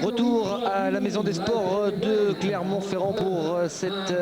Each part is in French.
Retour à la Maison des Sports de Clermont-Ferrand pour cette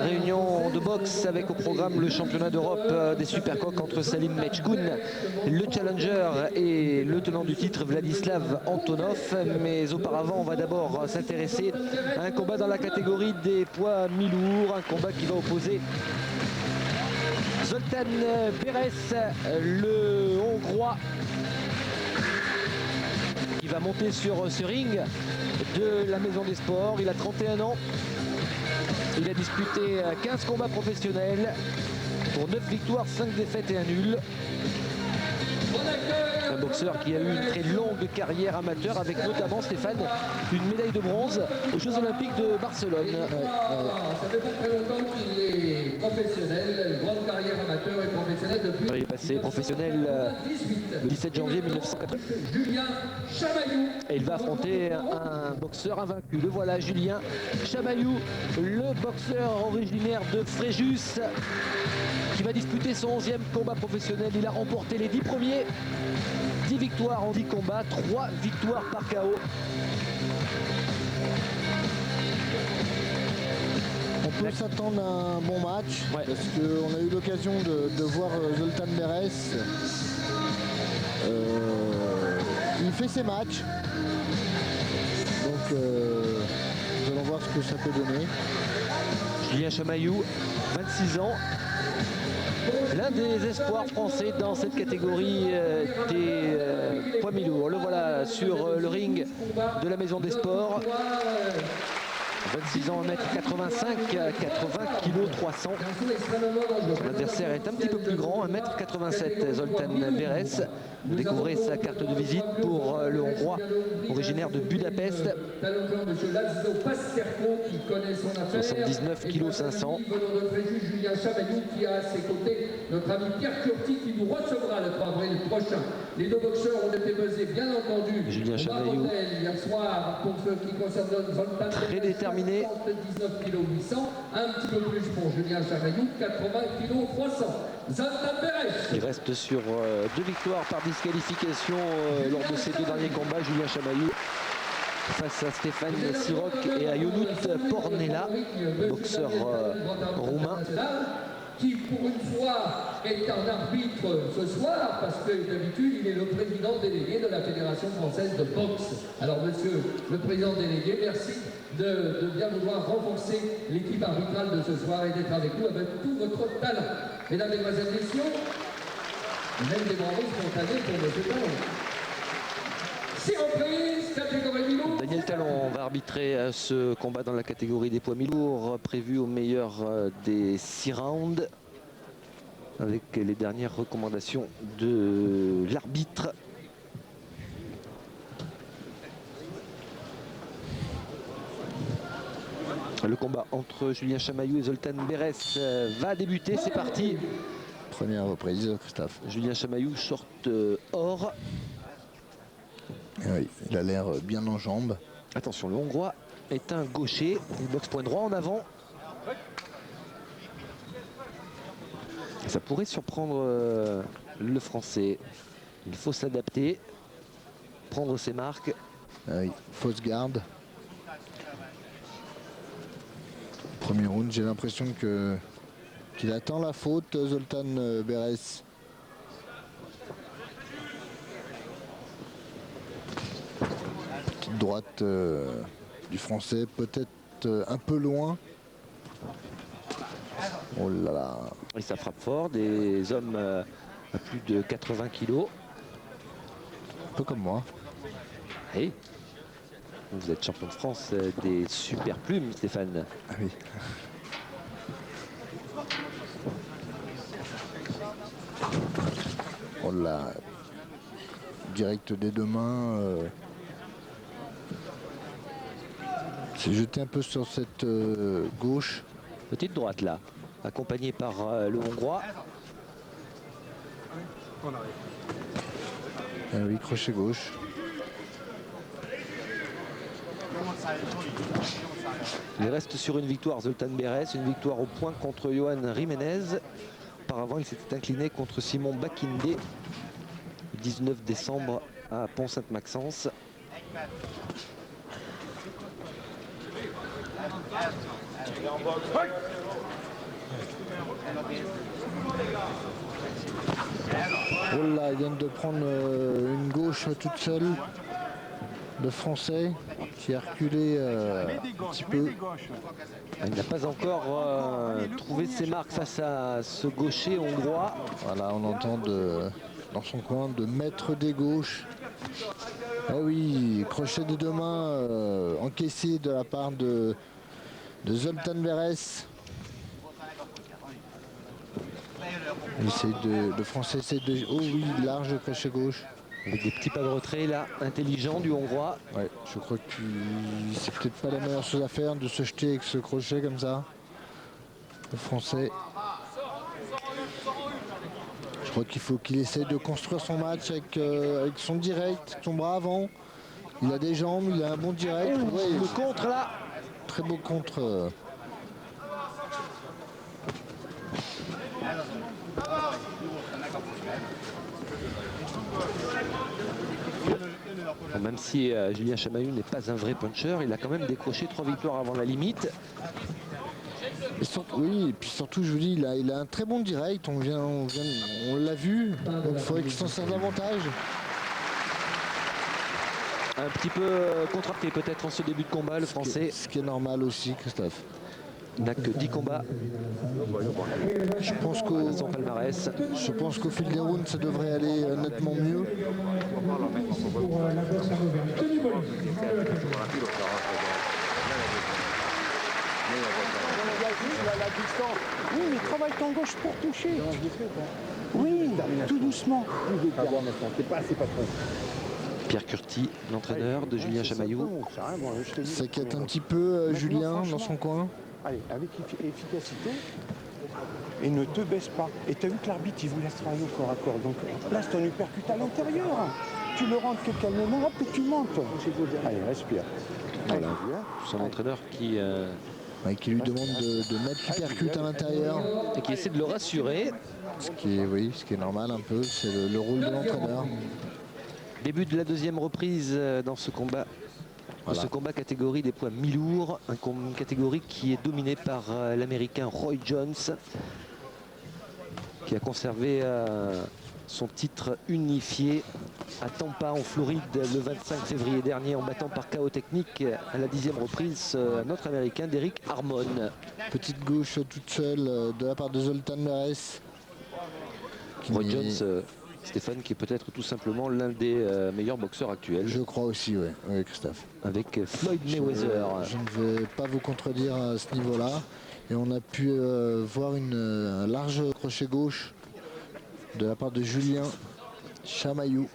réunion de boxe avec au programme le championnat d'Europe des Supercoques entre Salim Mechkoun, le challenger, et le tenant du titre Vladislav Antonov. Mais auparavant, on va d'abord s'intéresser à un combat dans la catégorie des poids mi-lourds, un combat qui va opposer Zoltán Beres, le Hongrois, qui va monter sur ce ring de la Maison des Sports. Il a 31 ans. Il a disputé 15 combats professionnels pour 9 victoires, 5 défaites et un nul. Un boxeur qui a eu une très longue carrière amateur avec notamment, Stéphane, une médaille de bronze aux Jeux Olympiques de Barcelone. Ça fait pas très longtemps qu'il est professionnel, une grande carrière amateur et professionnelle depuis... Il est passé professionnel le 17 janvier 1980. Julien Chamaillou. Et il va affronter un boxeur invaincu. Le voilà, Julien Chamaillou, le boxeur originaire de Fréjus, qui va disputer son 11e combat professionnel. Il a remporté les 10 premiers, 10 victoires en 10 combats, 3 victoires par KO. On peut s'attendre à un bon match, parce qu'on a eu l'occasion de voir Zoltán Beres. Il fait ses matchs, donc nous allons voir ce que ça peut donner. Julien Chamaillou, 26 ans, l'un des espoirs français dans cette catégorie des poids mi-lourds. Le voilà sur le ring de la Maison des Sports. 26 ans, 1m85, 80 kg 300. Son adversaire est un petit peu plus grand, 1m87, Zoltán Beres. Vous découvrez sa carte de visite pour le Hongrois, originaire de Budapest. 79 kg 500. Julien Chamaillou qui a à ses côtés notre ami Pierre Curti qui nous recevra le 3 avril prochain. Les deux boxeurs ont été pesés, bien entendu. Julien Chamaillou, hier soir, pour ce qui concerne Zoltán, très déterminé. 79 kg 800, un petit peu plus pour Julien Chamaillou, 80 kg 300. Zoltán Beres. Il reste sur 2 victoires par disqualification lors de ses 2 derniers combats. Julien Chamaillou face à Stéphane Sirok et à Ionut Pornela, boxeur roumain. Qui pour une fois est un arbitre ce soir, parce que d'habitude il est le président délégué de la Fédération française de boxe. Alors monsieur le président délégué, merci de bien vouloir renforcer l'équipe arbitrale de ce soir et d'être avec nous avec tout votre talent. Mesdames, Mesdemoiselles, Messieurs, même des bravos spontanés pour monsieur Talon. 6 reprises, catégorie mi-lourd. Daniel Talon va arbitrer ce combat dans la catégorie des poids mi-lourds, prévu au meilleur des 6 rounds, avec les dernières recommandations de l'arbitre. Le combat entre Julien Chamaillou et Zoltán Beres va débuter, c'est parti. Première reprise, Christophe. Julien Chamaillou, short or. Oui, il a l'air bien en jambes. Attention, le Hongrois est un gaucher. Il boxe point droit en avant. Ça pourrait surprendre le Français. Il faut s'adapter, prendre ses marques. Ah oui, fausse garde. Premier round, j'ai l'impression qu'il attend la faute, Zoltán Beres. Petite droite du Français, peut-être un peu loin. Oh là là. Et ça frappe fort, des hommes à plus de 80 kilos. Un peu comme moi. Et vous êtes champion de France des super plumes, Stéphane. Ah oui. Oh là. Direct des 2 mains. C'est jeté un peu sur cette gauche. Petite droite là, accompagné par le Hongrois. Ah oui, crochet gauche. Il reste sur une victoire, Zoltán Beres, une victoire au point contre Johan Jiménez. Auparavant, il s'était incliné contre Simon Bakinde le 19 décembre à Pont-Sainte-Maxence. Oh là, il vient de prendre une gauche toute seule. Le Français qui a reculé un petit peu. Il n'a pas encore trouvé ses marques face à ce gaucher hongrois. Voilà, on entend dans son coin de maître des gauches. Ah oui, crochet de deux mains encaissé de la part de Zoltán Veress. Le Français essaie de... Oh oui, large crochet gauche. Avec des petits pas de retrait là, intelligents du Hongrois. Ouais, je crois que c'est peut-être pas la meilleure chose à faire de se jeter avec ce crochet comme ça. Le Français. Je crois qu'il faut qu'il essaie de construire son match avec son direct, son bras avant. Il a des jambes, il a un bon direct. Ouais, le contre là. Très beau contre. Même si Julien Chamaillou n'est pas un vrai puncher, il a quand même décroché 3 victoires avant la limite. Et surtout, oui, et puis surtout, je vous dis, il a un très bon direct. On l'a vu. Donc il faudrait qu'il s'en serve davantage. Un petit peu contracté peut-être en ce début de combat, le Français. Ce qui est normal aussi, Christophe. Il n'a que 10 combats. Je pense qu'au son palmarès. Je pense qu'au fil des rounds, ça devrait aller nettement mieux. Oui, mais travaille ton gauche pour toucher. Oui, tout doucement. Pierre Curti, l'entraîneur de Julien Chamaillou. S'inquiète un petit peu Julien dans son coin. Allez, avec efficacité. Et ne te baisse pas. Et tu as vu que l'arbitre, il vous laisse travailler au corps à corps. Donc place ton uppercut à l'intérieur. Tu le rentres calmement, hop, et tu montes. Allez, respire. Voilà. Son entraîneur qui lui demande de mettre l'uppercut à l'intérieur. Et qui essaie de le rassurer. Ce qui est normal un peu, c'est le rôle de l'entraîneur. Début de la deuxième reprise dans ce combat. Voilà. Ce combat catégorie des poids mi-lourds, une catégorie qui est dominée par l'américain Roy Jones, qui a conservé son titre unifié à Tampa en Floride le 25 février dernier en battant par KO technique à la 10e reprise notre américain Derrick Harmon. Petite gauche toute seule de la part de Zoltán Veress. Roy Jones, Stéphane, qui est peut-être tout simplement l'un des meilleurs boxeurs actuels. Je crois aussi, oui, Christophe. Avec Floyd Mayweather. Je ne vais pas vous contredire à ce niveau-là. Et on a pu voir un large crochet gauche de la part de Julien Chamaillou.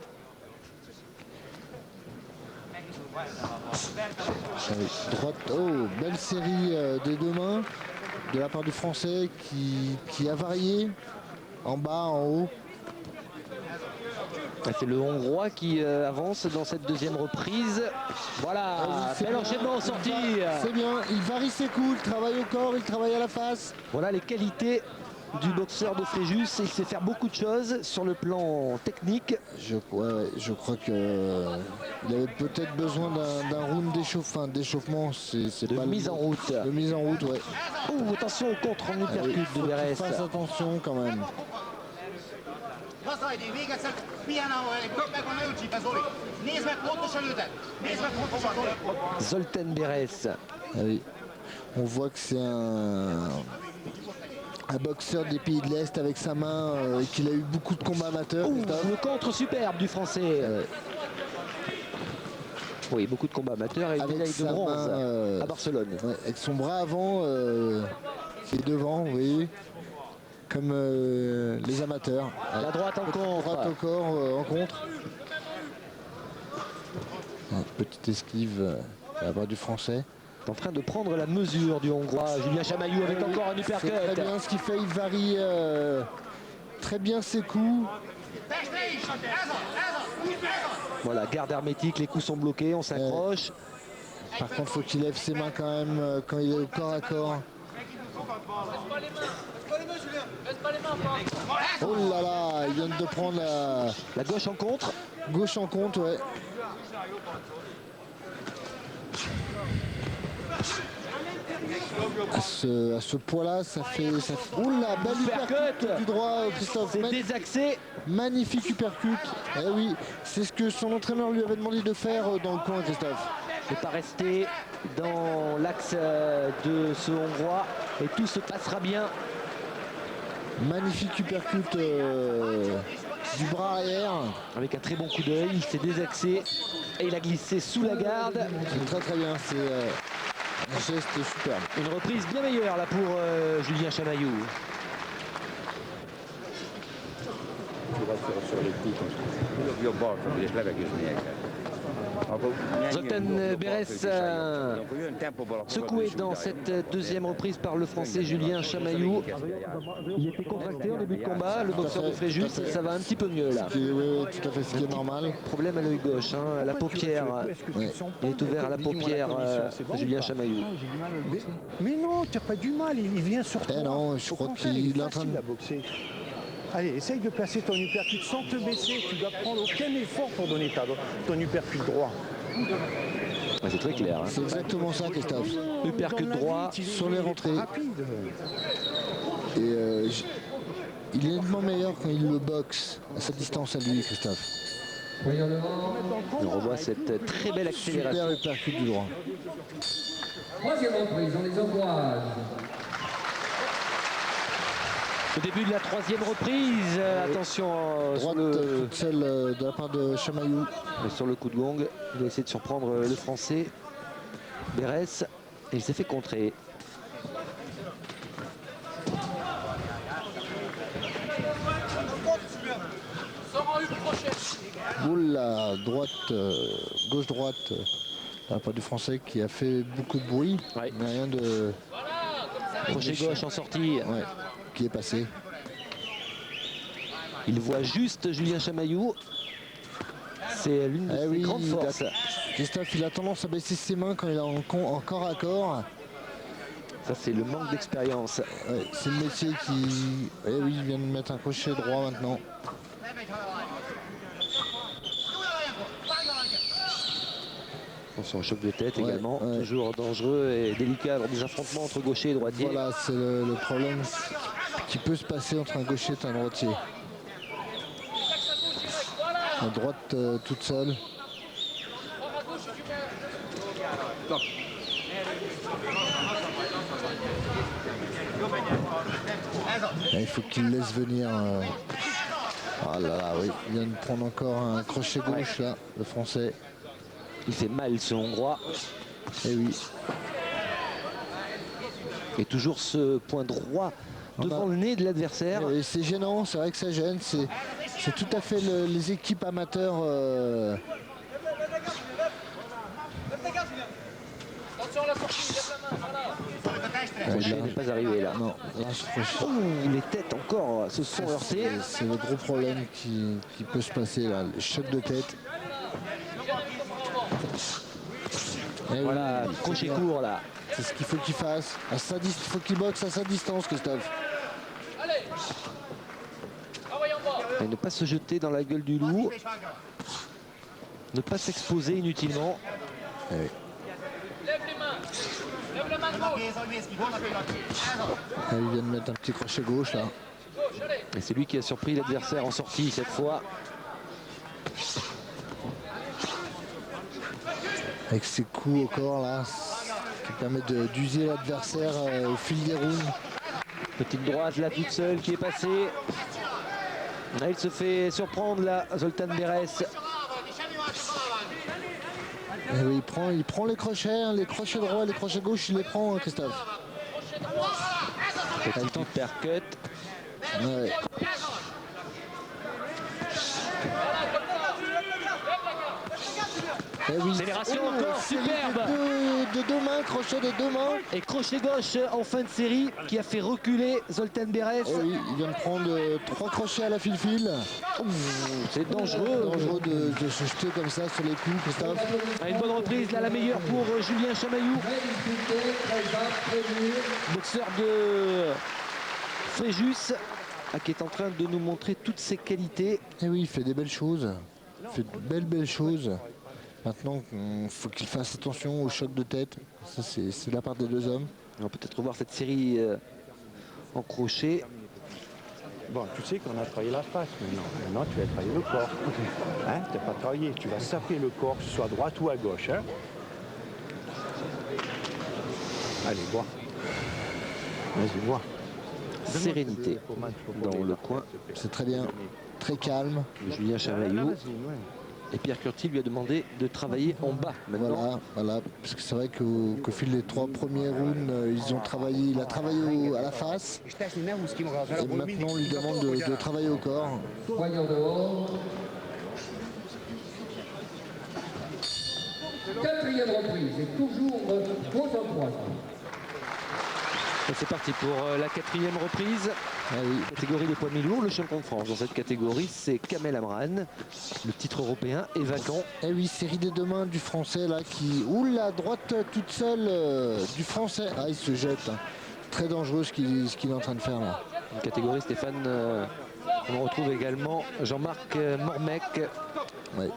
Droite, oh, belle série des deux mains de la part du Français qui a varié en bas, en haut. C'est le Hongrois qui avance dans cette deuxième reprise. Voilà, bel enchaînement en sortie. C'est bien, il varie ses coups, il travaille au corps, il travaille à la face. Voilà les qualités du boxeur de Fréjus. Il sait faire beaucoup de choses sur le plan technique. Je crois qu'il avait peut-être besoin d'un round d'échauffement. C'est pas mise en route. De mise en route, ouais. Oh, attention au contre en uppercut de Veress. Fasse attention quand même. Zoltán Veress. Ah oui. On voit que c'est un boxeur des pays de l'Est avec sa main et qu'il a eu beaucoup de combats amateurs. Le contre superbe du Français. Oui, beaucoup de combats amateurs et une médaille de bronze à Barcelone. Ouais, avec son bras avant qui est devant, vous voyez, comme les amateurs. La droite en contre. Droite au corps en contre. Petite esquive à la part du Français. En train de prendre la mesure du Hongrois. Julien Chamaillou avec encore un uppercut. C'est très bien ce qu'il fait, il varie très bien ses coups. Voilà, garde hermétique, les coups sont bloqués, on s'accroche. Par contre, il faut qu'il lève ses mains quand même quand il est au corps à corps. Oh là là, il vient de prendre la gauche en contre. Gauche en contre, ouais. À ce poids-là, ça fait... Oula, belle uppercut du droit, Christophe. C'est désaxé. Magnifique uppercut. Eh oui, c'est ce que son entraîneur lui avait demandé de faire dans le coin, Christophe. Ne pas rester dans l'axe de ce Hongrois et tout se passera bien. Magnifique uppercut du bras arrière. Avec un très bon coup d'œil, il s'est désaxé et il a glissé sous la garde. C'est très très bien, c'est un geste superbe. Une reprise bien meilleure là pour Julien Chamaillou. Zoltan Beres secoué dans cette deuxième reprise par le français Julien Chamaillou. Il était contracté en début de combat, le boxeur de Fréjus, ça va un petit peu mieux là. Oui, tout à fait, ce qui est normal. Problème à l'œil gauche, hein, à la paupière. Ouais. Il est ouvert à la paupière, Julien Chamaillou. Mais non, tu n'as pas du mal, il vient sur toi. Non, je crois qu'il est en train de... boxer. Allez, essaye de placer ton uppercut sans te baisser. Tu dois prendre aucun effort pour donner ton uppercut droit. C'est très clair. Hein. C'est exactement ça, Christophe. Uppercut droit sur les rentrées. Rapide. Et il est nettement meilleur quand il le boxe à sa distance à lui, Christophe. On revoit cette très belle accélération. Super uppercut du droit. Troisième reprise, on les encourage. Au début de la troisième reprise, attention Droite toute seule de la part de Chamaillou. sur le coup de gong. Il a essayé de surprendre le français Beres et il s'est fait contrer. Oula, droite, gauche-droite de la part du français qui a fait beaucoup de bruit. Ouais. Mais rien de... Crochet gauche en sortie. Ouais, qui est passé. Il voit juste Julien Chamaillou. C'est l'une de ses grandes forces. Christophe, il a tendance à baisser ses mains quand il est en corps à corps. Ça, c'est le manque d'expérience. Ouais, c'est le métier qui... Eh oui, il vient de mettre un crochet droit maintenant. Attention au choc de tête également. Ouais. Toujours dangereux et délicat lors des affrontements entre gauchers et droitiers. Voilà, c'est le problème qui peut se passer entre un gaucher et un droitier. La droite toute seule. Et il faut qu'il laisse venir. Ah là là, oui, il vient de prendre encore un crochet gauche là, le français. Il fait mal ce Hongrois. Et oui. Et toujours ce point droit devant le nez de l'adversaire. Et c'est gênant, c'est vrai que ça gêne. C'est tout à fait les équipes amateurs. Il n'est pas arrivé là. Non, là, Les têtes encore se sont heurtées. c'est le gros problème qui peut se passer là, le choc de tête. Et Voilà, oui, crochet c'est bien. court là. C'est ce qu'il faut qu'il fasse. Il faut qu'il boxe à sa distance, Christophe. Et ne pas se jeter dans la gueule du loup. Ne pas s'exposer inutilement. Eh oui. Ah, il vient de mettre un petit crochet gauche là. Et c'est lui qui a surpris l'adversaire en sortie cette fois. Avec ses coups au corps là, qui permet d'user l'adversaire au fil des rounds. Petite droite là toute seule qui est passée. Là, il se fait surprendre là, Zoltan Beres. Et oui, il prend les crochets droits, les crochets gauches, il les prend, Christophe. Petite uppercut. Ouais. Eh oui. Accélération encore, superbe. De deux mains, crochet de deux mains. Et crochet gauche en fin de série qui a fait reculer Zoltan Beres. Eh oui, il vient de prendre 3 crochets à la fil-fil. C'est dangereux. Dangereux de se jeter comme ça sur les coups, Christophe. Une bonne reprise, là la meilleure pour Julien Chamaillou. Boxeur de Fréjus, qui est en train de nous montrer toutes ses qualités. Eh oui, il fait des belles choses. Il fait de belles choses. Maintenant, il faut qu'il fasse attention au choc de tête. Ça, c'est la part des deux hommes. On va peut-être revoir cette série en crochet. Bon, tu sais qu'on a travaillé la face maintenant. Maintenant, tu vas travailler le corps. Hein, tu n'as pas travaillé. Tu vas saper le corps, que ce soit à droite ou à gauche. Hein. Allez, bois. Vas-y, bois. Sérénité dans le coin. C'est très bien, très calme. Julien Chavaillot. Et Pierre Curti lui a demandé de travailler en bas maintenant. Voilà, parce que c'est vrai qu'au fil des 3 premiers rounds, ils ont travaillé, il a travaillé à la face. Et maintenant, on lui demande de travailler au corps. Voyons dehors. 4e reprise, et toujours pause en 3. Et c'est parti pour la 4e reprise. Ah oui. Catégorie des poids mi-lourds, le champion de France. Dans cette catégorie, c'est Kamel Amran. Le titre européen est vacant. Et oui, série des 2 mains du français là qui. Ouh, la droite toute seule du français. Ah, il se jette. Très dangereux ce qu'il est en train de faire là. Une catégorie, Stéphane, on retrouve également Jean-Marc Mormec. Ouais.